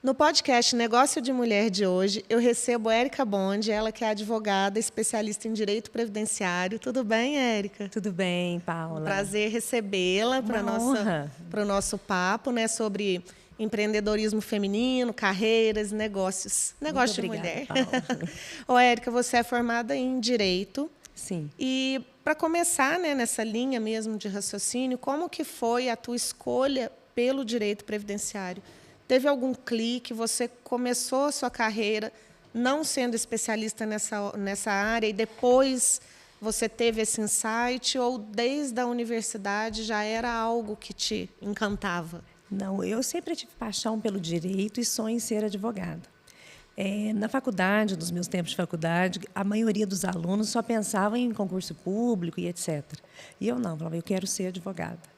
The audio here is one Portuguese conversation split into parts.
No podcast Negócio de Mulher de hoje, eu recebo a Érica Bondi, ela que é advogada, especialista em direito previdenciário. Tudo bem, Érica? Tudo bem, Paula? Um prazer recebê-la para honra. o nosso papo, né, sobre empreendedorismo feminino, carreiras, negócios. Negócio de mulher. Ô, Érica, você é formada em Direito. Sim. E para começar, né, nessa linha mesmo de raciocínio, como que foi a tua escolha pelo direito previdenciário? Teve algum clique? Você começou a sua carreira não sendo especialista nessa área e depois você teve esse insight, ou desde a universidade já era algo que te encantava? Não, eu sempre tive paixão pelo direito e sonho em ser advogada. Na faculdade, nos meus tempos de faculdade, a maioria dos alunos só pensava em concurso público e etc. E eu não, falava, eu quero ser advogada.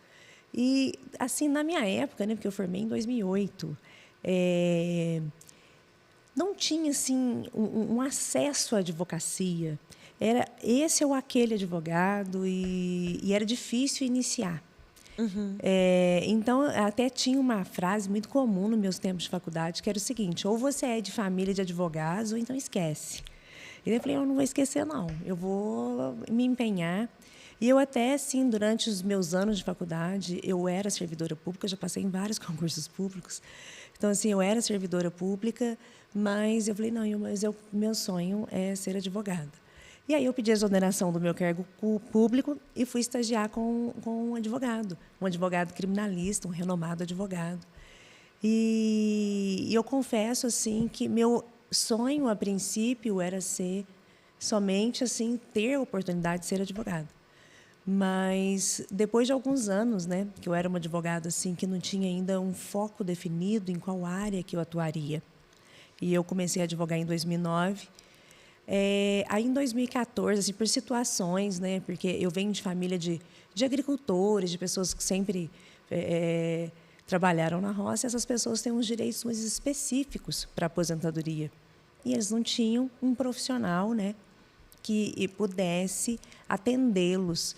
E, assim, na minha época, né, porque eu formei em 2008, não tinha assim, um acesso à advocacia. Era esse ou aquele advogado e era difícil iniciar. Uhum. Então, até tinha uma frase muito comum nos meus tempos de faculdade, que era o seguinte: ou você é de família de advogados, ou então esquece. E eu falei, eu não vou esquecer, não. Eu vou me empenhar. E eu até, sim, durante os meus anos de faculdade, eu era servidora pública, já passei em vários concursos públicos. Então, assim, eu era servidora pública, mas eu falei, não, meu sonho é ser advogada. E aí eu pedi a exoneração do meu cargo público e fui estagiar com um advogado criminalista, um renomado advogado. E eu confesso assim que meu sonho, a princípio, era ser somente assim ter a oportunidade de ser advogada. Mas depois de alguns anos, né, que eu era uma advogada assim que não tinha ainda um foco definido em qual área que eu atuaria. E eu comecei a advogar em 2009. Aí, em 2014, assim, por situações, né, porque eu venho de família de agricultores, de pessoas que sempre trabalharam na roça, essas pessoas têm uns direitos mais específicos para a aposentadoria. E eles não tinham um profissional, né, que pudesse atendê-los.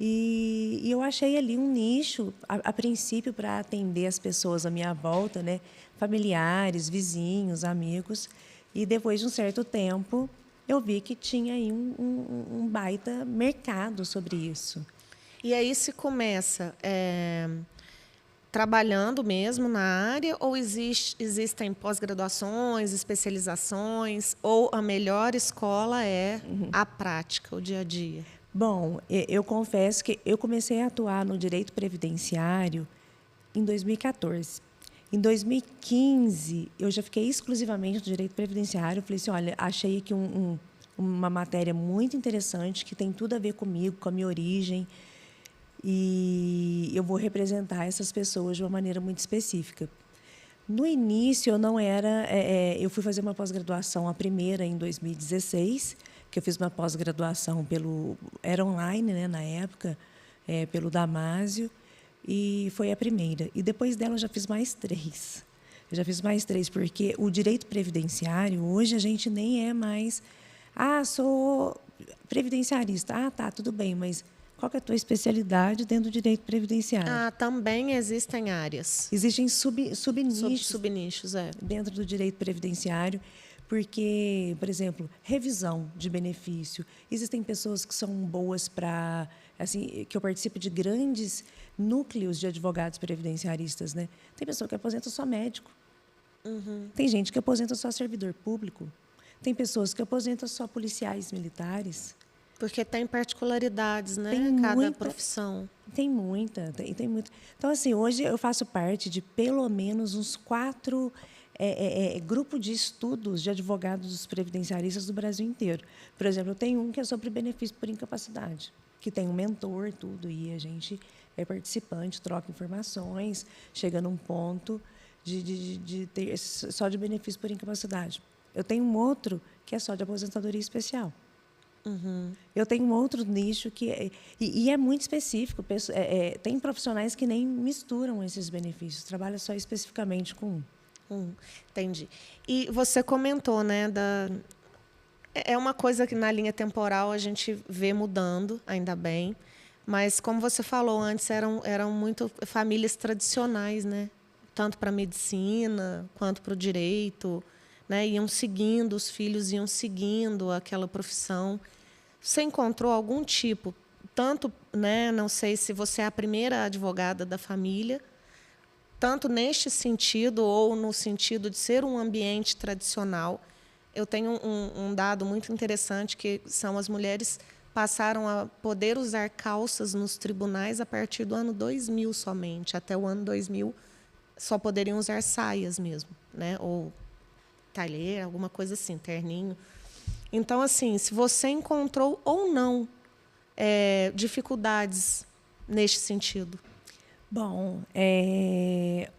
E eu achei ali um nicho, a princípio, para atender as pessoas à minha volta, né, familiares, vizinhos, amigos. E, depois de um certo tempo, eu vi que tinha aí um baita mercado sobre isso. E aí se começa trabalhando mesmo na área, ou existem pós-graduações, especializações, ou a melhor escola é a prática, o dia a dia? Bom, eu confesso que eu comecei a atuar no direito previdenciário em 2014. Em 2015, eu já fiquei exclusivamente no direito previdenciário. Falei assim, olha, achei aqui uma matéria muito interessante, que tem tudo a ver comigo, com a minha origem, e eu vou representar essas pessoas de uma maneira muito específica. No início, eu não era... eu fui fazer uma pós-graduação, a primeira, em 2016, que eu fiz uma pós-graduação era online, né, na época, pelo Damásio, e foi a primeira. E depois dela, eu já fiz mais 3. Eu já fiz mais 3, porque o direito previdenciário, hoje, a gente nem é mais... sou previdenciarista. Tá, tudo bem, mas qual que é a tua especialidade dentro do direito previdenciário? Também existem áreas. Existem subnichos. Subnichos, dentro do direito previdenciário, porque, por exemplo, revisão de benefício. Existem pessoas que são boas para... assim, que eu participo de grandes núcleos de advogados previdenciaristas, né? Tem pessoa que aposenta só médico. Uhum. Tem gente que aposenta só servidor público. Tem pessoas que aposentam só policiais militares. Porque tem particularidades, né? Tem Cada profissão. Tem muita. Então, assim, hoje eu faço parte de pelo menos uns 4 grupos de estudos de advogados previdenciaristas do Brasil inteiro. Por exemplo, eu tenho um que é sobre benefício por incapacidade, que tem um mentor, tudo, e a gente é participante, troca informações, chega num ponto de ter só de benefício por incapacidade. Eu tenho um outro que é só de aposentadoria especial. Uhum. Eu tenho um outro nicho que é muito específico. Tem profissionais que nem misturam esses benefícios, trabalham só especificamente com um. Entendi. E você comentou, né, é uma coisa que na linha temporal a gente vê mudando, ainda bem, mas como você falou antes, eram muito famílias tradicionais, né? tanto para a medicina quanto para o direito, né? Iam seguindo, os filhos iam seguindo aquela profissão. Você encontrou algum tipo, tanto, né, não sei se você é a primeira advogada da família, tanto neste sentido ou no sentido de ser um ambiente tradicional. Eu tenho um dado muito interessante, que são as mulheres passaram a poder usar calças nos tribunais a partir do ano 2000 somente. Até o ano 2000, só poderiam usar saias mesmo, né? Ou talher, alguma coisa assim, terninho. Então, assim, se você encontrou ou não dificuldades neste sentido. Bom,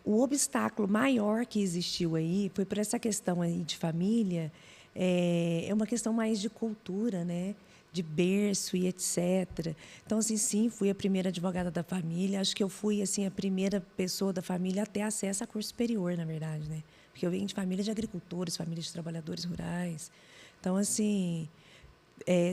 o obstáculo maior que existiu aí foi por essa questão aí de família, é uma questão mais de cultura, né? De berço e etc. Então, assim, sim, fui a primeira advogada da família. Acho que eu fui assim a primeira pessoa da família a ter acesso a curso superior, na verdade, né? Porque eu venho de família de agricultores, família de trabalhadores rurais. Então, assim,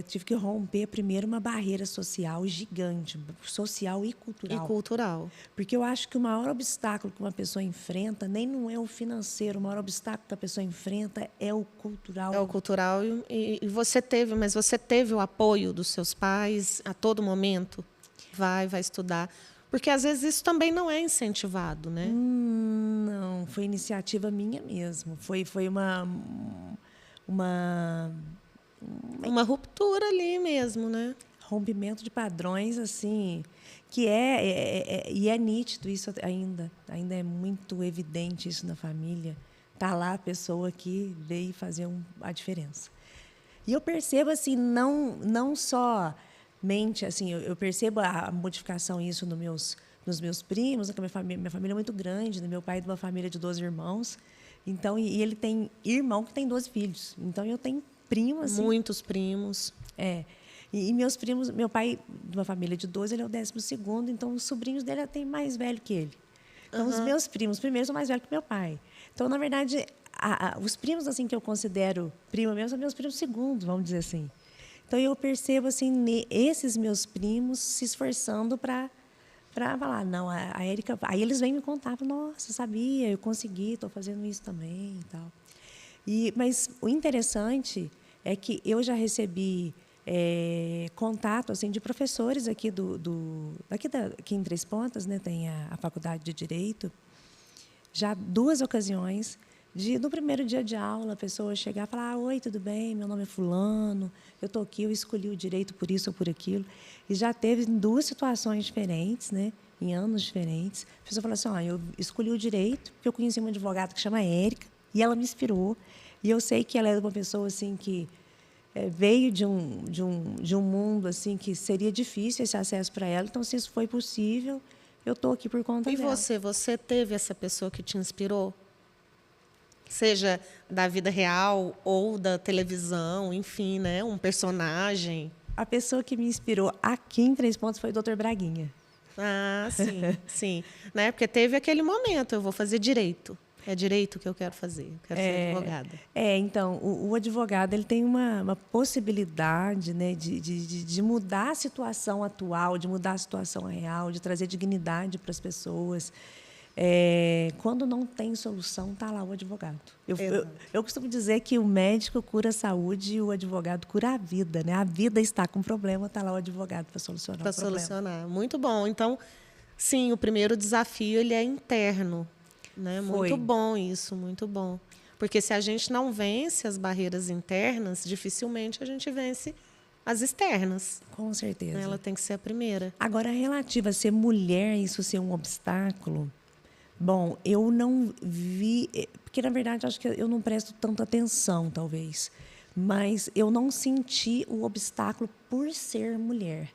tive que romper primeiro uma barreira social gigante, social e E cultural. cultural. Porque eu acho que o maior obstáculo que uma pessoa enfrenta nem não é o financeiro, o maior obstáculo que a pessoa enfrenta é o cultural. É o cultural. E você teve, mas você teve o apoio dos seus pais a todo momento? Vai estudar. Porque, às vezes, isso também não é incentivado, né? Não, foi iniciativa minha mesmo. Foi uma Uma ruptura ali mesmo, né? rompimento de padrões assim que e é nítido isso ainda é muito evidente isso na família. Tá lá a pessoa que veio fazer a diferença. E eu percebo assim não somente assim eu percebo a modificação isso nos meus primos, que minha família é muito grande, né? Meu pai é de uma família de 12 irmãos, então e ele tem irmão que tem 12 filhos, então eu tenho primo assim. Muitos primos. E meus primos, meu pai, de uma família de 12, ele é o 12º, então os sobrinhos dele têm mais velho que ele. Então, os meus primos, primeiro, são mais velhos que meu pai. Então, na verdade, os primos assim que eu considero primo mesmo são meus primos segundos, vamos dizer assim. Então, eu percebo assim esses meus primos se esforçando para falar, não, a Érica... Aí eles vêm me contar, nossa, sabia, eu consegui, estou fazendo isso também e tal. Mas o interessante é que eu já recebi contato assim de professores aqui aqui em Três Pontas, né, tem a Faculdade de Direito, já 2 ocasiões no primeiro dia de aula a pessoa chegar e falar: oi, tudo bem, meu nome é fulano, eu estou aqui, eu escolhi o direito por isso ou por aquilo. E já teve em 2 situações diferentes, né, em anos diferentes, a pessoa falou assim: eu escolhi o direito porque eu conheci uma advogada que chama Érica e ela me inspirou, e eu sei que ela é uma pessoa assim que veio de um mundo assim que seria difícil esse acesso para ela. Então, se isso foi possível, eu estou aqui por conta dela. E você teve essa pessoa que te inspirou? Seja da vida real ou da televisão, enfim, né? Um personagem. A pessoa que me inspirou aqui em Três Pontos foi o Dr. Braguinha. Ah, sim, sim. Né? Porque teve aquele momento, eu vou fazer direito. É direito que eu quero fazer, eu quero ser advogada. Então, o advogado ele tem uma possibilidade, né, de mudar a situação atual, de mudar a situação real, de trazer dignidade para as pessoas. Quando não tem solução, está lá o advogado. Eu costumo dizer que o médico cura a saúde e o advogado cura a vida, né? A vida está com problema, está lá o advogado para solucionar o problema. Para solucionar. Muito bom. Então, sim, o primeiro desafio ele é interno. Né? Muito bom isso, muito bom. Porque se a gente não vence as barreiras internas, dificilmente a gente vence as externas. Com certeza. Ela tem que ser a primeira. Agora, relativa a ser mulher, isso ser um obstáculo, bom, eu não vi... Porque, na verdade, acho que eu não presto tanta atenção, talvez. Mas eu não senti o obstáculo por ser mulher.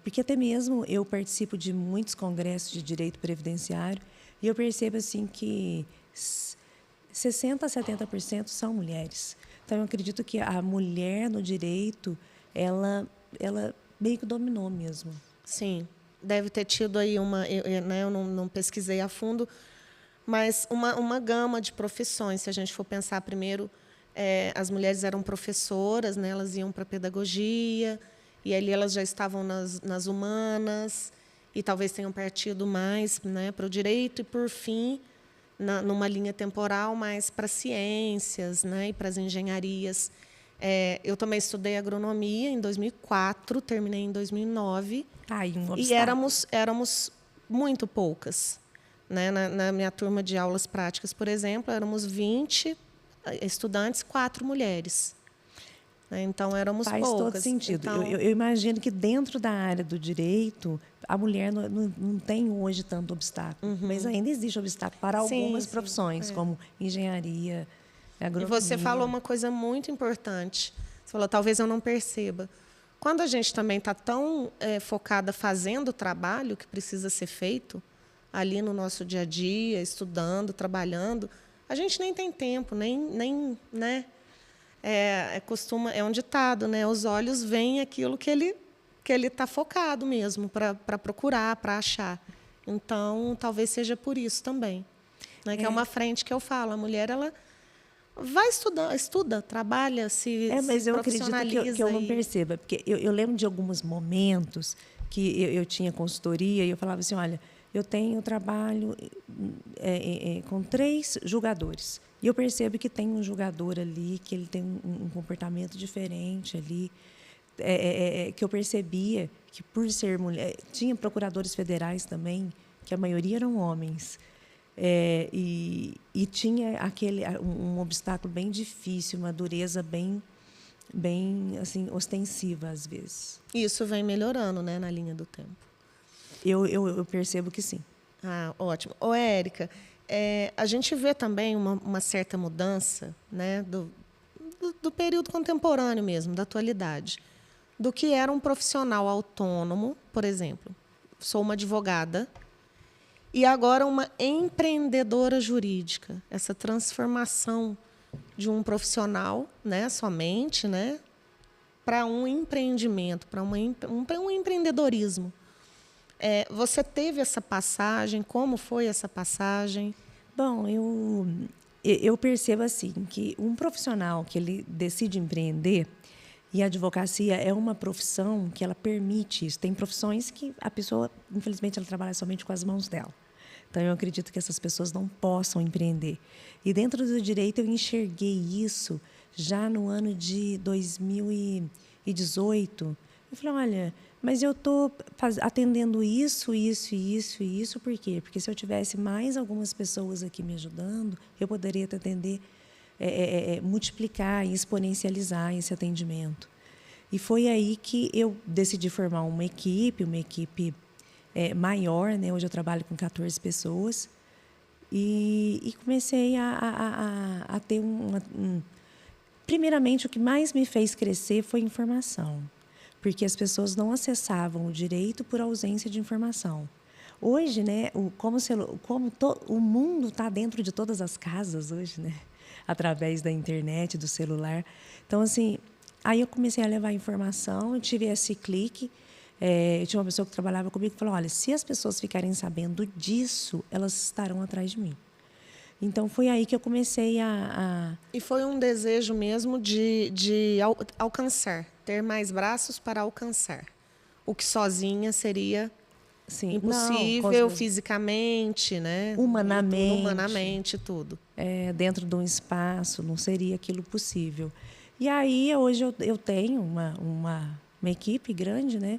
Porque até mesmo eu participo de muitos congressos de direito previdenciário e eu percebo assim que 60% a 70% são mulheres. Então, eu acredito que a mulher no direito, ela meio que dominou mesmo. Sim, deve ter tido aí eu não pesquisei a fundo, mas uma gama de profissões. Se a gente for pensar primeiro, as mulheres eram professoras, né? Elas iam para a pedagogia, e ali elas já estavam nas humanas. e talvez tenham partido mais, né, para o direito e, por fim, numa linha temporal mais para ciências, né, e para as engenharias. Eu também estudei agronomia em 2004, terminei em 2009. Aí um E obstáculo. éramos muito poucas. Né? Na minha turma de aulas práticas, por exemplo, éramos 20 estudantes, 4 mulheres. Né? Então, éramos Faz poucas. todo sentido. Então, Eu imagino que dentro da área do direito, a mulher não tem hoje tanto obstáculo, mas ainda existe obstáculo para algumas sim, profissões, como engenharia, e agronomia. você falou uma coisa muito importante. Você falou, talvez eu não perceba. Quando a gente também está tão focada fazendo o trabalho que precisa ser feito, ali no nosso dia a dia, estudando, trabalhando, a gente nem tem tempo, nem né? É um ditado, né? Os olhos veem aquilo que ele está focado mesmo para procurar, para achar. Então, talvez seja por isso também, né? Que é uma frente que eu falo, a mulher ela vai estudar, estuda, trabalha, se Mas eu acredito profissionaliza que eu não e perceba, porque eu lembro de alguns momentos que eu tinha consultoria e eu falava assim, olha, eu tenho trabalho com 3 julgadores. E eu percebo que tem um julgador ali, que ele tem um comportamento diferente ali, que eu percebia que, por ser mulher... Tinha procuradores federais também, que a maioria eram homens. E tinha um obstáculo bem difícil, uma dureza bem assim, ostensiva, às vezes. isso vem melhorando, né, na linha do tempo. Eu percebo que sim. Ah, ótimo. Ô, Érica, a gente vê também uma certa mudança, né, do período contemporâneo mesmo, da atualidade, do que era um profissional autônomo, por exemplo. Sou uma advogada e agora uma empreendedora jurídica. Essa transformação de um profissional, né, somente, né, para um empreendimento, para um empreendedorismo. Você teve essa passagem? Como foi essa passagem? Bom, eu percebo assim que um profissional que ele decide empreender, e a advocacia é uma profissão que ela permite isso. Tem profissões que a pessoa, infelizmente, ela trabalha somente com as mãos dela. Então, eu acredito que essas pessoas não possam empreender. E dentro do direito, eu enxerguei isso já no ano de 2018. Eu falei, olha, mas eu estou atendendo isso, por quê? Porque se eu tivesse mais algumas pessoas aqui me ajudando, eu poderia atender, multiplicar e exponencializar esse atendimento. E foi aí que eu decidi formar uma equipe maior, né? Hoje eu trabalho com 14 pessoas. E comecei a ter primeiramente, o que mais me fez crescer foi informação, porque as pessoas não acessavam o direito por ausência de informação. Hoje, né, o mundo está dentro de todas as casas hoje, né, através da internet, do celular. Então, assim, aí eu comecei a levar informação, eu tive esse clique. Eu tinha uma pessoa que trabalhava comigo e falou, olha, se as pessoas ficarem sabendo disso, elas estarão atrás de mim. Então, foi aí que eu comecei E foi um desejo mesmo de alcançar, ter mais braços para alcançar. O que sozinha seria Sim, impossível fisicamente, né? Humanamente, tudo. Dentro de um espaço, não seria aquilo possível. E aí, hoje, eu tenho uma equipe grande, né?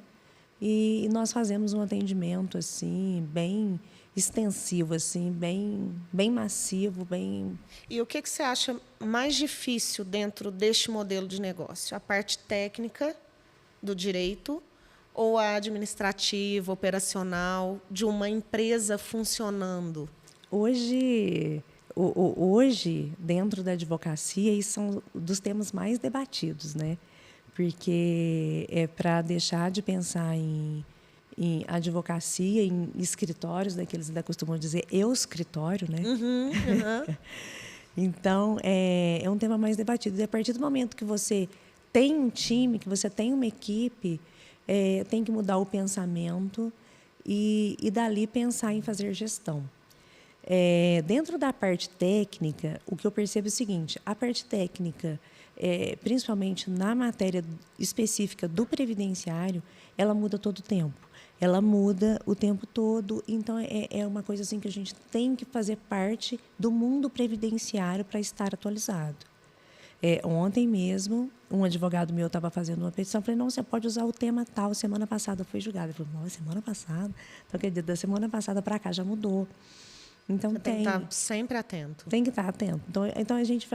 E nós fazemos um atendimento assim bem extensivo, assim, bem massivo, bem. E o que você acha mais difícil dentro deste modelo de negócio? A parte técnica do direito ou a administrativa, operacional de uma empresa funcionando? Hoje, dentro da advocacia, isso são dos temas mais debatidos, né? Porque é para deixar de pensar em advocacia, em escritórios, daqueles que costumam dizer escritório, né? Uhum. Então, é um tema mais debatido. E a partir do momento que você tem um time, que você tem uma equipe, tem que mudar o pensamento e dali pensar em fazer gestão. Dentro da parte técnica, o que eu percebo é o seguinte, a parte técnica, principalmente na matéria específica do previdenciário, ela muda todo o tempo. ela muda o tempo todo. Então, é uma coisa assim que a gente tem que fazer parte do mundo previdenciário para estar atualizado. Ontem mesmo, um advogado meu estava fazendo uma petição. Eu falei, não, você pode usar o tema tal, semana passada foi julgado. Ele falou, não, semana passada? Então, quer dizer, da semana passada para cá já mudou. Então, Você tem que estar sempre atento. Tem que estar atento. Então a gente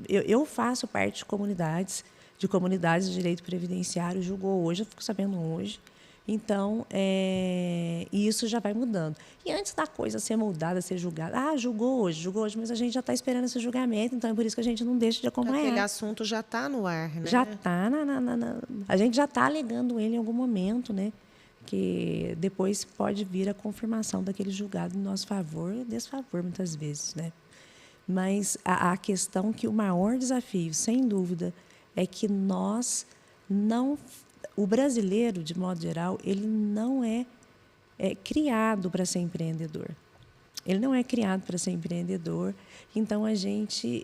eu faço parte de comunidades de direito previdenciário, julgou hoje, eu fico sabendo hoje. Então, e isso já vai mudando. E antes da coisa ser moldada, ser julgada, julgou hoje, mas a gente já está esperando esse julgamento, então é por isso que a gente não deixa de acompanhar. Aquele assunto já está no ar, né? Já está a gente já está alegando ele em algum momento, né? Que depois pode vir a confirmação daquele julgado em nosso favor e desfavor, muitas vezes, né? Mas a questão que o maior desafio, sem dúvida, é que o brasileiro, de modo geral, ele não é criado para ser empreendedor. Ele não é criado para ser empreendedor, então a gente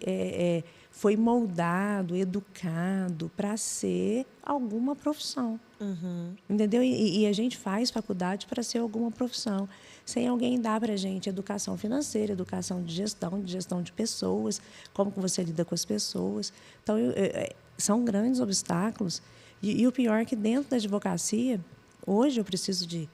foi moldado, educado para ser alguma profissão. Uhum. Entendeu? E a gente faz faculdade para ser alguma profissão. Sem alguém dar para a gente educação financeira, educação de gestão de pessoas, como que você lida com as pessoas. Então, são grandes obstáculos. E o pior é que dentro da advocacia, hoje eu preciso de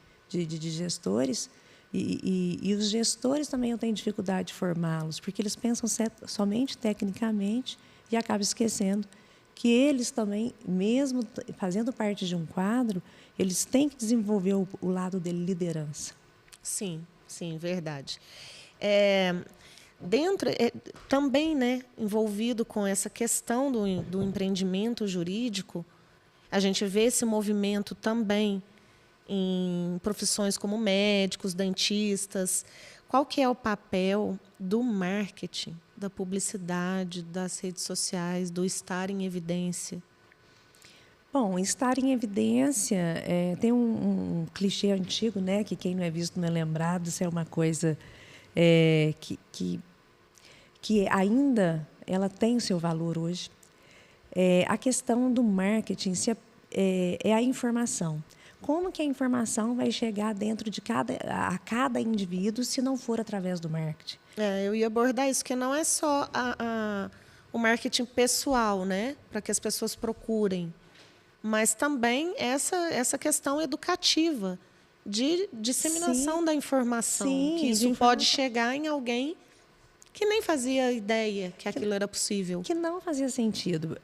gestores, e os gestores também eu tenho dificuldade de formá-los, porque eles pensam somente tecnicamente e acabam esquecendo que eles também, mesmo fazendo parte de um quadro, eles têm que desenvolver o lado de liderança. Sim, verdade. Também, né, envolvido com essa questão do empreendimento jurídico, a gente vê esse movimento também em profissões como médicos, dentistas. Qual que é o papel do marketing, da publicidade, das redes sociais, do estar em evidência? Bom, estar em evidência, tem um clichê antigo, né, que quem não é visto não é lembrado. Isso é uma coisa que ainda ela tem o seu valor hoje. A questão do marketing é a informação. Como que a informação vai chegar dentro de cada indivíduo se não for através do marketing? Eu ia abordar isso, que não é só o marketing pessoal, né, para que as pessoas procurem, mas também essa questão educativa de disseminação da informação, que isso pode chegar em alguém que nem fazia ideia que aquilo era possível. Que não fazia sentido.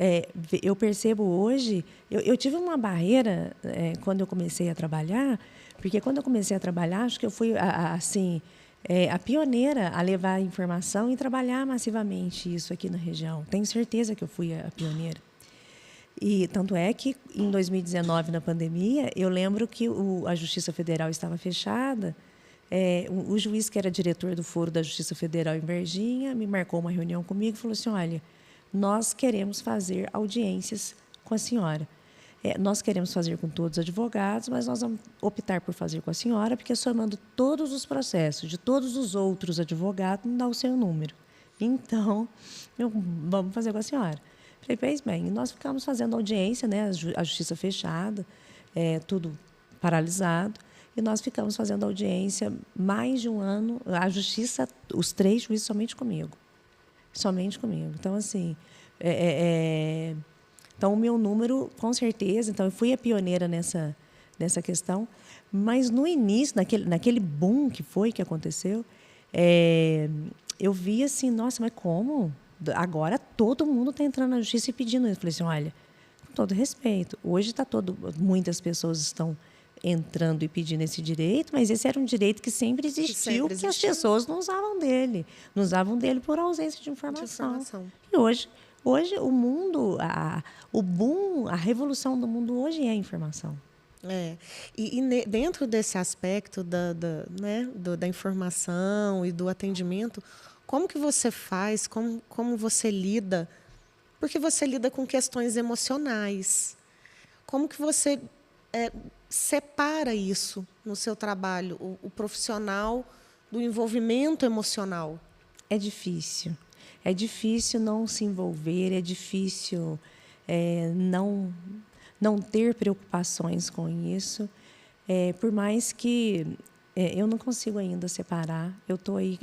Eu percebo hoje, eu tive uma barreira quando eu comecei a trabalhar, porque quando eu comecei a trabalhar, acho que eu fui a pioneira a levar a informação e trabalhar massivamente isso aqui na região. Tenho certeza que eu fui a pioneira. E tanto é que, em 2019, na pandemia, eu lembro que a Justiça Federal estava fechada. O juiz, que era diretor do foro da Justiça Federal em Varginha, me marcou uma reunião comigo e falou assim, olha, nós queremos fazer audiências com a senhora. Nós queremos fazer com todos os advogados, mas nós vamos optar por fazer com a senhora, porque somando todos os processos de todos os outros advogados, não dá o seu número. Então, vamos fazer com a senhora. Falei, pois bem, e nós ficamos fazendo audiência, né, a justiça fechada, tudo paralisado, e nós ficamos fazendo audiência mais de um ano, a justiça, os 3 juízes, somente comigo. Então, assim, então, o meu número, com certeza, então, eu fui a pioneira nessa questão, mas no início, naquele boom que aconteceu, eu vi assim, nossa, mas como? Agora todo mundo está entrando na justiça e pedindo isso. Eu falei assim, olha, com todo respeito, hoje muitas pessoas estão entrando e pedindo esse direito, mas esse era um direito que sempre existiu, que as pessoas não usavam dele. Não usavam dele por ausência de informação. E hoje o mundo, o boom, a revolução do mundo hoje é a informação. E dentro desse aspecto da informação e do atendimento, como que você faz, como você lida? Porque você lida com questões emocionais. Como que você separa isso no seu trabalho, o profissional do envolvimento emocional? É difícil. É difícil não se envolver, é difícil não ter preocupações com isso. Por mais que eu não consigo ainda separar, eu tô aí,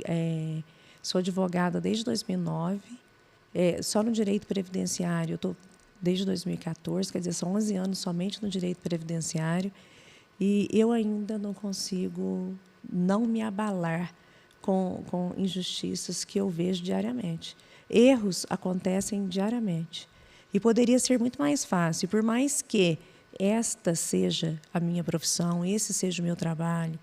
sou advogada desde 2009, só no direito previdenciário eu estou desde 2014, quer dizer, são 11 anos somente no direito previdenciário, e eu ainda não consigo não me abalar com injustiças que eu vejo diariamente. Erros acontecem diariamente. E poderia ser muito mais fácil, por mais que esta seja a minha profissão, esse seja o meu trabalho,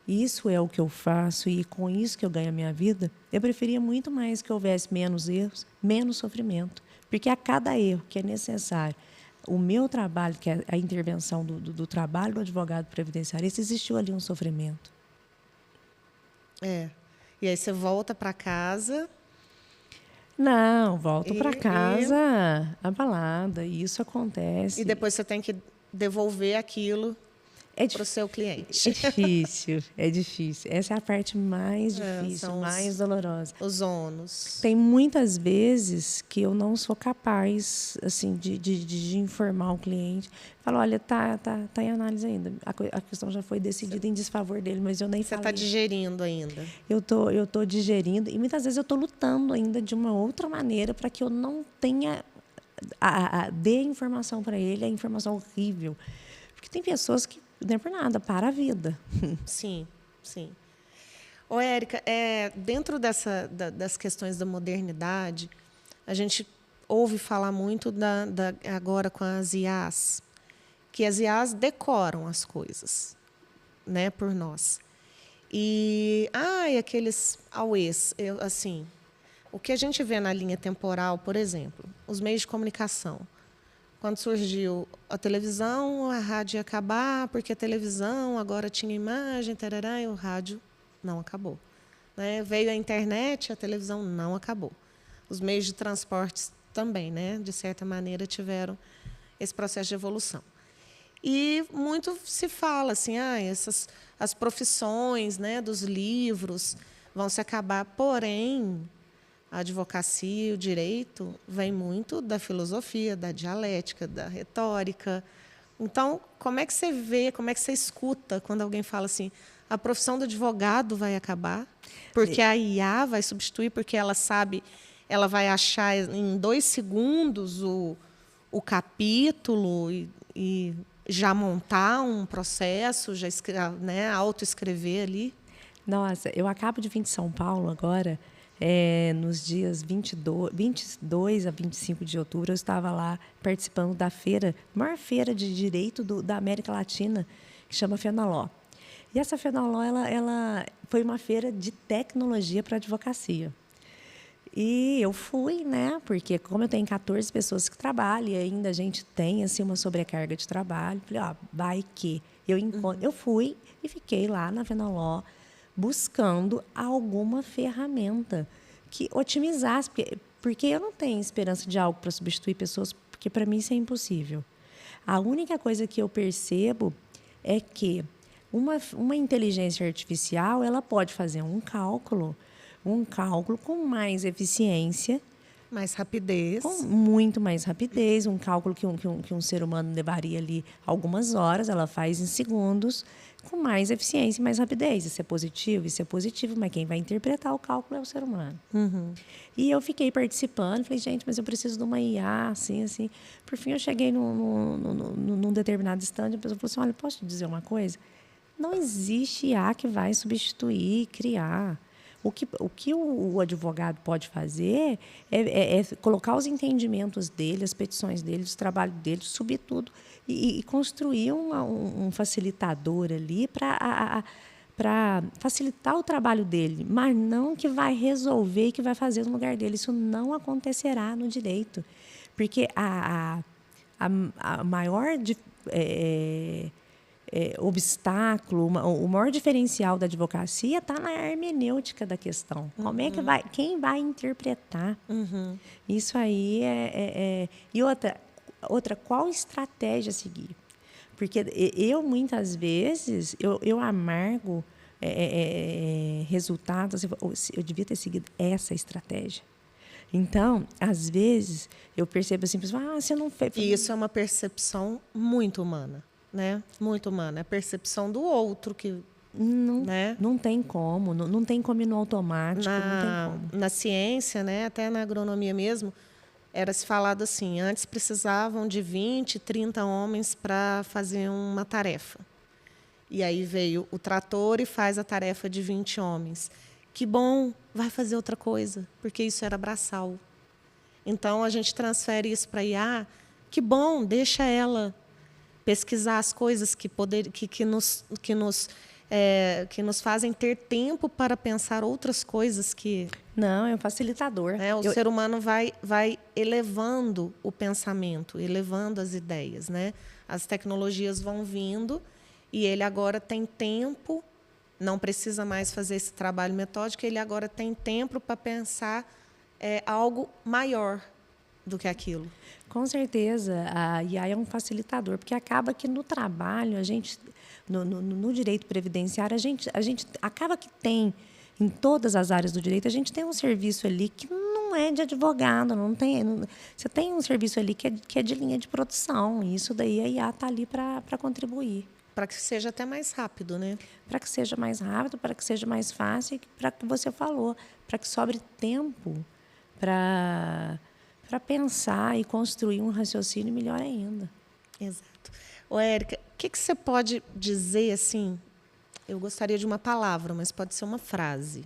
isso é o que eu faço e com isso que eu ganho a minha vida, eu preferia muito mais que houvesse menos erros, menos sofrimento. Porque a cada erro que é necessário, o meu trabalho, que é a intervenção do trabalho do advogado previdenciário, existiu ali um sofrimento. E aí você volta para casa. Não, volto para casa abalada. E isso acontece. E depois você tem que devolver aquilo para o seu cliente. É difícil. Essa é a parte mais difícil, mais dolorosa. Os ônus. Tem muitas vezes que eu não sou capaz assim, de informar o cliente. Falo, olha, tá em análise ainda. A questão já foi decidida em desfavor dele, mas eu nem falei. Você está digerindo ainda. Eu tô digerindo e muitas vezes eu estou lutando ainda de uma outra maneira para que eu não tenha dê a informação para ele, a informação horrível. Porque tem pessoas que não é por nada, para a vida. Sim, sim. Ô, Érica, dentro das questões da modernidade, a gente ouve falar muito agora com as IAs, que as IAs decoram as coisas, né, por nós. E aqueles auês, assim, o que a gente vê na linha temporal, por exemplo, os meios de comunicação. Quando surgiu a televisão, a rádio ia acabar, porque a televisão agora tinha imagem, tarará, e o rádio não acabou. Né? Veio a internet, a televisão não acabou. Os meios de transporte também, né, de certa maneira, tiveram esse processo de evolução. E muito se fala assim, as profissões, né, dos livros vão se acabar, porém a advocacia, o direito, vem muito da filosofia, da dialética, da retórica. Então, como é que você vê, como é que você escuta quando alguém fala assim, a profissão do advogado vai acabar, porque a IA vai substituir, porque ela sabe, ela vai achar em 2 segundos o capítulo e já montar um processo, já né, autoescrever ali? Nossa, eu acabo de vir de São Paulo agora. Nos dias 22 a 25 de outubro, eu estava lá participando da feira, maior feira de direito da América Latina, que chama Fenaló. E essa Fenaló ela foi uma feira de tecnologia para advocacia. E eu fui, né? Porque como eu tenho 14 pessoas que trabalham e ainda a gente tem assim, uma sobrecarga de trabalho, falei, vai que eu fui e fiquei lá na Fenaló buscando alguma ferramenta que otimizasse, porque eu não tenho esperança de algo para substituir pessoas, porque para mim isso é impossível. A única coisa que eu percebo é que uma inteligência artificial ela pode fazer um cálculo com mais eficiência, mais rapidez, com muito mais rapidez, um cálculo que um ser humano levaria ali algumas horas, ela faz em segundos, com mais eficiência e mais rapidez. Isso é positivo, mas quem vai interpretar o cálculo é o ser humano. E eu fiquei participando, falei, gente, mas eu preciso de uma IA, assim. Por fim, eu cheguei num determinado instante, a pessoa falou assim, olha, posso te dizer uma coisa? Não existe IA que vai substituir, criar. O que o advogado pode fazer é colocar os entendimentos dele, as petições dele, os trabalhos dele, subir tudo e construir um facilitador ali para facilitar o trabalho dele, mas não que vai resolver e que vai fazer no lugar dele. Isso não acontecerá no direito, porque a maior obstáculo, o maior diferencial da advocacia está na hermenêutica da questão. Como é que quem vai interpretar? Isso aí E outra, qual estratégia seguir? Porque eu, muitas vezes, eu amargo resultados, eu devia ter seguido essa estratégia. Então, às vezes, eu percebo assim, você não fez... E isso é uma percepção muito humana. né? Muito humana. É a percepção do outro que, Não, né? não tem como, não tem como ir no automático, não tem como. Na ciência, né? Até na agronomia mesmo, era se falado assim, antes precisavam de 20, 30 homens para fazer uma tarefa. E aí veio o trator e faz a tarefa de 20 homens. Que bom, vai fazer outra coisa, porque isso era braçal. Então, a gente transfere isso para a IA. Que bom, deixa ela pesquisar as coisas que nos fazem ter tempo para pensar outras coisas que, Não, é um facilitador. né, o ser humano vai elevando o pensamento, elevando as ideias, né? As tecnologias vão vindo e ele agora tem tempo, não precisa mais fazer esse trabalho metódico, ele agora tem tempo para pensar algo maior do que aquilo. Com certeza, a IA é um facilitador, porque acaba que no trabalho, a gente, no direito previdenciário, a gente acaba que tem, em todas as áreas do direito, a gente tem um serviço ali que não é de advogado, você tem um serviço ali que é de linha de produção, e isso daí a IA está ali para contribuir. Para que seja até mais rápido, né? Para que seja mais rápido, para que seja mais fácil, para que você falou, para que sobre tempo para pensar e construir um raciocínio melhor ainda. Exato. Ô, Érica, o que você pode dizer assim? Eu gostaria de uma palavra, mas pode ser uma frase.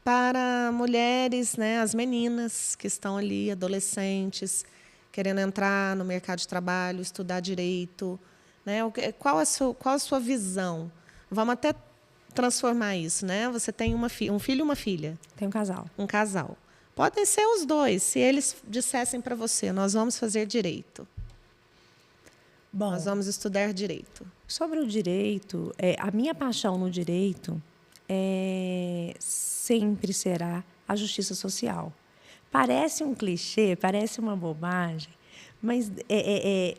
Para mulheres, né, as meninas que estão ali, adolescentes, querendo entrar no mercado de trabalho, estudar direito, né? Qual a sua visão? Vamos até transformar isso, né? Você tem um filho e uma filha. Tem um casal. Um casal. Podem ser os dois, se eles dissessem para você, nós vamos fazer direito. Bom, Nós vamos estudar direito. sobre o direito, a minha paixão no direito sempre será a justiça social. Parece um clichê, parece uma bobagem, mas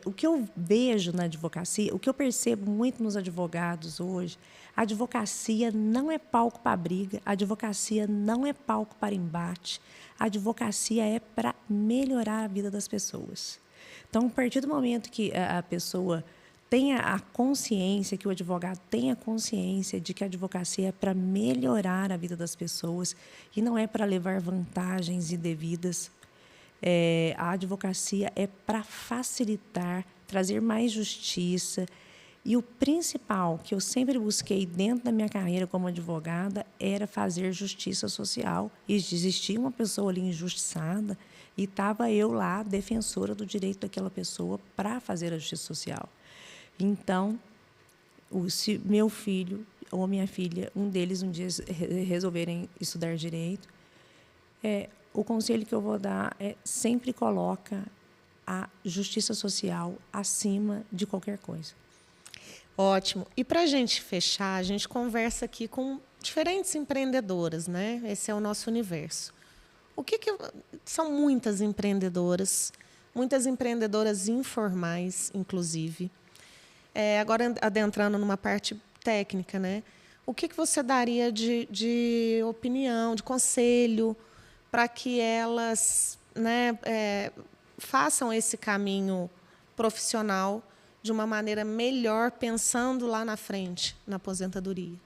o que eu vejo na advocacia, o que eu percebo muito nos advogados hoje, a advocacia não é palco para briga, a advocacia não é palco para embate, a advocacia é para melhorar a vida das pessoas. Então, a partir do momento que a pessoa tenha a consciência, que o advogado tenha consciência de que a advocacia é para melhorar a vida das pessoas e não é para levar vantagens indevidas, a advocacia é para facilitar, trazer mais justiça. E o principal que eu sempre busquei dentro da minha carreira como advogada era fazer justiça social. E existia uma pessoa ali injustiçada e estava eu lá, defensora do direito daquela pessoa para fazer a justiça social. Então, se meu filho ou minha filha, um deles um dia resolverem estudar direito, o conselho que eu vou dar é sempre coloca a justiça social acima de qualquer coisa. Ótimo. E para a gente fechar, a gente conversa aqui com diferentes empreendedoras, né? Esse é o nosso universo. São muitas empreendedoras informais, inclusive. Agora, adentrando numa parte técnica, né? O que você daria de opinião, de conselho, para que elas, né, façam esse caminho profissional de uma maneira melhor, pensando lá na frente, na aposentadoria?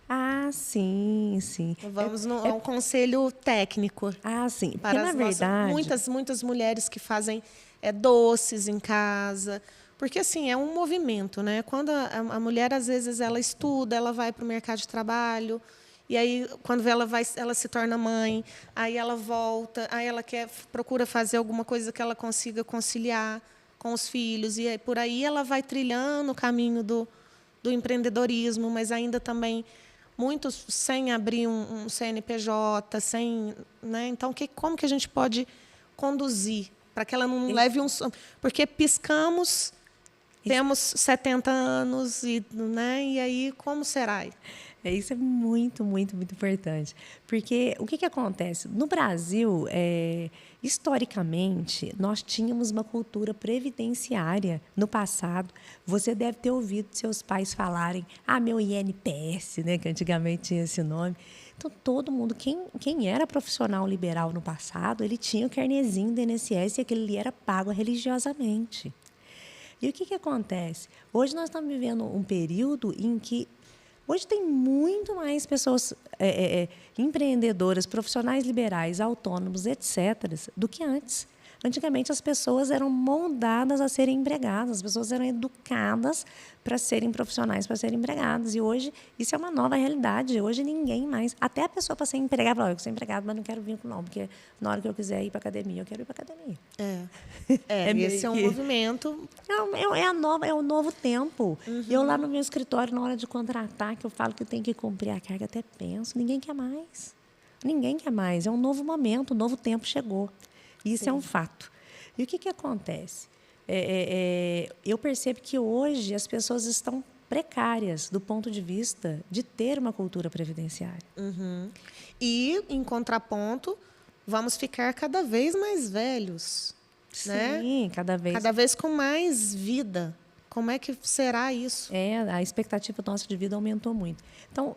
Ah, sim, sim. Vamos a um conselho técnico. Ah, sim. Porque, Para na verdade... muitas mulheres que fazem doces em casa. Porque, assim, é um movimento, né? Quando a mulher, às vezes, ela estuda, ela vai para o mercado de trabalho, e aí, quando ela se torna mãe, aí ela volta, aí ela procura fazer alguma coisa que ela consiga conciliar com os filhos, e aí, por aí ela vai trilhando o caminho do empreendedorismo, mas ainda também muitos sem abrir um CNPJ, sem, né? Então, como que a gente pode conduzir para que ela não leve porque piscamos, temos 70 anos, né? E aí como será? Isso é muito, muito, muito importante. Porque o que acontece? No Brasil, historicamente, nós tínhamos uma cultura previdenciária. No passado, você deve ter ouvido seus pais falarem meu INPS, né, que antigamente tinha esse nome. Então, todo mundo, quem era profissional liberal no passado, ele tinha o carnezinho do INSS e aquele ali era pago religiosamente. E o que acontece? Hoje nós estamos vivendo um período em que hoje tem muito mais pessoas empreendedoras, profissionais liberais, autônomos, etc., do que antes. Antigamente, as pessoas eram moldadas a serem empregadas, as pessoas eram educadas para serem profissionais, para serem empregadas. E hoje, isso é uma nova realidade. Hoje, ninguém mais... Até a pessoa para ser empregada, fala, eu sou empregado, mas não quero vínculo, não, porque na hora que eu quiser ir para a academia, eu quero ir para a academia. Esse é um movimento... É o novo tempo. Eu lá no meu escritório, na hora de contratar, que eu falo que tem que cumprir a carga, até penso, ninguém quer mais. Ninguém quer mais. É um novo momento, um novo tempo chegou. Isso Sim. É um fato. E o que acontece? Eu percebo que hoje as pessoas estão precárias do ponto de vista de ter uma cultura previdenciária. E, em contraponto, vamos ficar cada vez mais velhos. Sim, né? cada vez com mais vida. Como é que será isso? A expectativa nossa de vida aumentou muito. Então,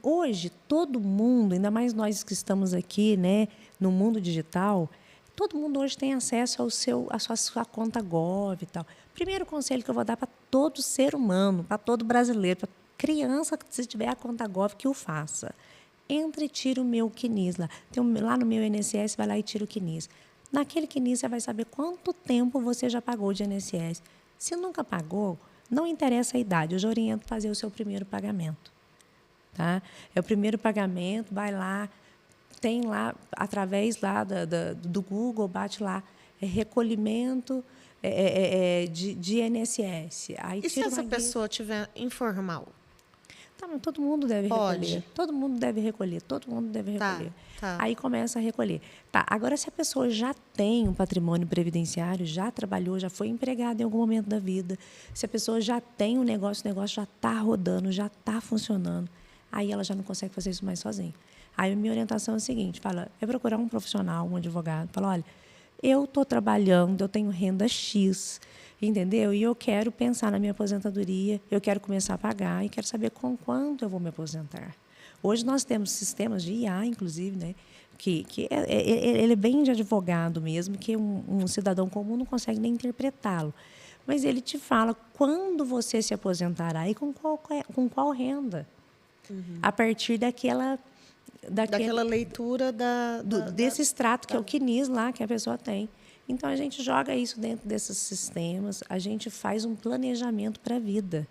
hoje, todo mundo, ainda mais nós que estamos aqui, né, no mundo digital, todo mundo hoje tem acesso à sua conta Gov e tal. Primeiro conselho que eu vou dar para todo ser humano, para todo brasileiro, para criança que se tiver a conta Gov, que o faça. Entre e tira o meu CNIS lá. Lá no meu INSS, vai lá e tira o CNIS. Naquele CNIS, você vai saber quanto tempo você já pagou de INSS. Se nunca pagou, não interessa a idade. Eu já oriento a fazer o seu primeiro pagamento. Tá? É o primeiro pagamento, vai lá, tem lá, através lá do Google, bate lá, recolhimento de INSS. Aí e se essa pessoa tiver informal? Tá, mas todo mundo deve recolher. Todo mundo deve recolher. Todo mundo deve recolher. Tá. Aí começa a recolher. Tá, agora, se a pessoa já tem um patrimônio previdenciário, já trabalhou, já foi empregada em algum momento da vida, se a pessoa já tem um negócio, o negócio já está rodando, já está funcionando, aí ela já não consegue fazer isso mais sozinha. Aí a minha orientação é a seguinte, é procurar um profissional, um advogado, fala, olha, eu estou trabalhando, eu tenho renda X, entendeu? E eu quero pensar na minha aposentadoria, eu quero começar a pagar e quero saber com quanto eu vou me aposentar. Hoje nós temos sistemas de IA, inclusive, né, que ele é bem de advogado mesmo, que um cidadão comum não consegue nem interpretá-lo. Mas ele te fala quando você se aposentará e com qual renda. A partir daquela leitura desse extrato, que é o CNIS lá, que a pessoa tem. Então, a gente joga isso dentro desses sistemas, a gente faz um planejamento para a vida.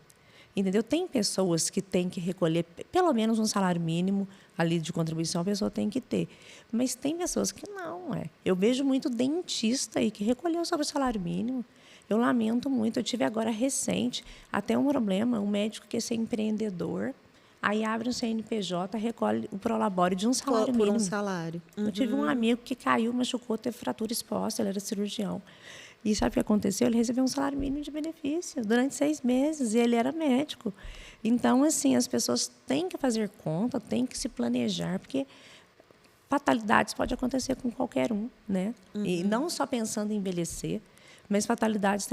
Entendeu? Tem pessoas que têm que recolher pelo menos um salário mínimo ali de contribuição, a pessoa tem que ter. Mas tem pessoas que não. Eu vejo muito dentista aí que recolheu sobre o salário mínimo. Eu lamento muito. Eu tive agora recente até um problema, um médico que quer ser empreendedor, aí abre um CNPJ, recolhe o prolabore de um salário mínimo. Por um salário. Eu tive um amigo que caiu, machucou, teve fratura exposta, ele era cirurgião. E sabe o que aconteceu? Ele recebeu um salário mínimo de benefício durante 6 meses, e ele era médico. Então, assim, as pessoas têm que fazer conta, têm que se planejar, porque fatalidades podem acontecer com qualquer um, né? E não só pensando em envelhecer, mas fatalidades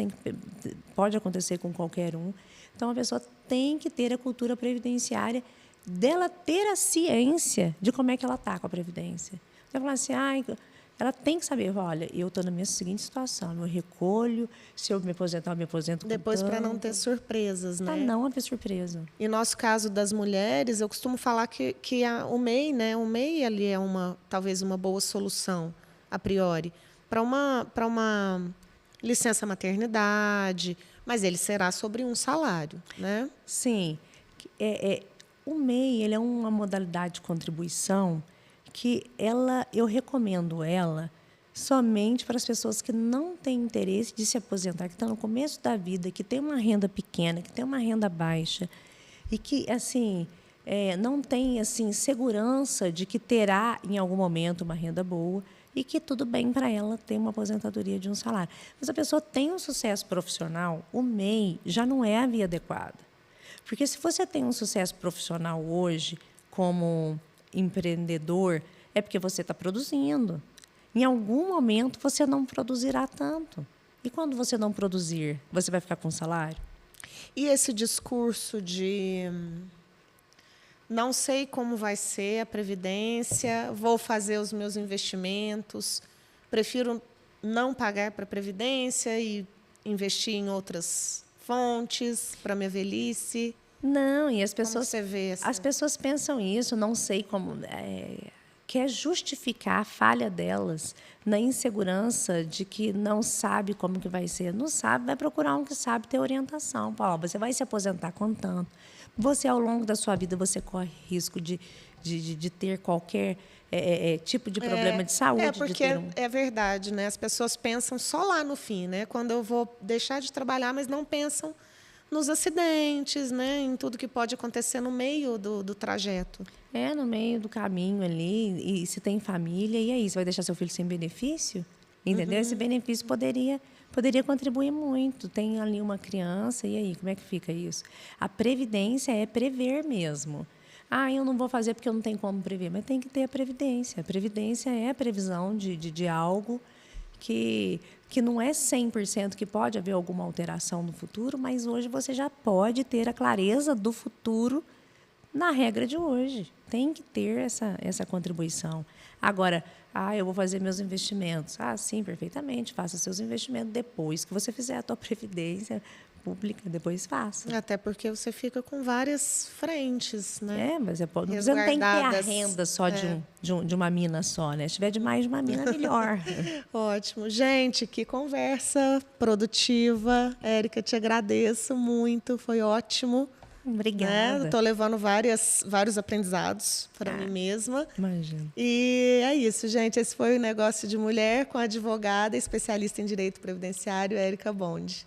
pode acontecer com qualquer um. Então, a pessoa tem que ter a cultura previdenciária, dela ter a ciência de como é que ela está com a previdência. Você vai falar assim, ela tem que saber, olha, eu estou na minha seguinte situação, eu recolho, se eu me aposentar, eu me aposento. Depois, para não ter surpresas, né? Para não haver surpresa. E no nosso caso das mulheres, eu costumo falar que o MEI, né? O MEI ali é talvez uma boa solução, a priori, para uma licença maternidade, mas ele será sobre um salário, né? Sim. O MEI ele é uma modalidade de contribuição que eu recomendo ela somente para as pessoas que não têm interesse de se aposentar, que estão no começo da vida, que têm uma renda pequena, que têm uma renda baixa e que assim não tem assim segurança de que terá em algum momento uma renda boa e que tudo bem para ela ter uma aposentadoria de um salário. Mas a pessoa tem um sucesso profissional, o MEI já não é a via adequada. Porque se você tem um sucesso profissional hoje como empreendedor, é porque você está produzindo. Em algum momento, você não produzirá tanto. E quando você não produzir, você vai ficar com salário? E esse discurso de não sei como vai ser a previdência, vou fazer os meus investimentos, prefiro não pagar para a previdência e investir em outras fontes para minha velhice? Não, e as Como pessoas, você vê as pessoas pensam isso, não sei como, quer justificar a falha delas na insegurança de que não sabe como que vai ser. Não sabe, vai procurar um que sabe ter orientação. Fala, ó, você vai se aposentar com tanto. Você, ao longo da sua vida, você corre risco de ter qualquer tipo de problema de saúde. Porque é verdade, né? As pessoas pensam só lá no fim, né? Quando eu vou deixar de trabalhar, mas não pensam nos acidentes, né? Em tudo que pode acontecer no meio do trajeto. No meio do caminho ali, e se tem família, e aí? Você vai deixar seu filho sem benefício? Entendeu? Esse benefício poderia contribuir muito. Tem ali uma criança, e aí? Como é que fica isso? A previdência é prever mesmo. Eu não vou fazer porque eu não tenho como prever, mas tem que ter a previdência. A previdência é a previsão de algo que não é 100% que pode haver alguma alteração no futuro, mas hoje você já pode ter a clareza do futuro na regra de hoje. Tem que ter essa contribuição. Agora, eu vou fazer meus investimentos. Sim, perfeitamente. Faça seus investimentos depois que você fizer a tua previdência pública, depois faça. Até porque você fica com várias frentes, né? Mas você não tem que ter a renda só de uma mina só, né? Se tiver de mais de uma mina, melhor. Ótimo. Gente, que conversa produtiva. Érica, te agradeço muito. Foi ótimo. Obrigada. Estou levando vários aprendizados para mim mesma. Imagina. E é isso, gente. Esse foi o Negócio de Mulher com a advogada especialista em direito previdenciário, Érica Bonde.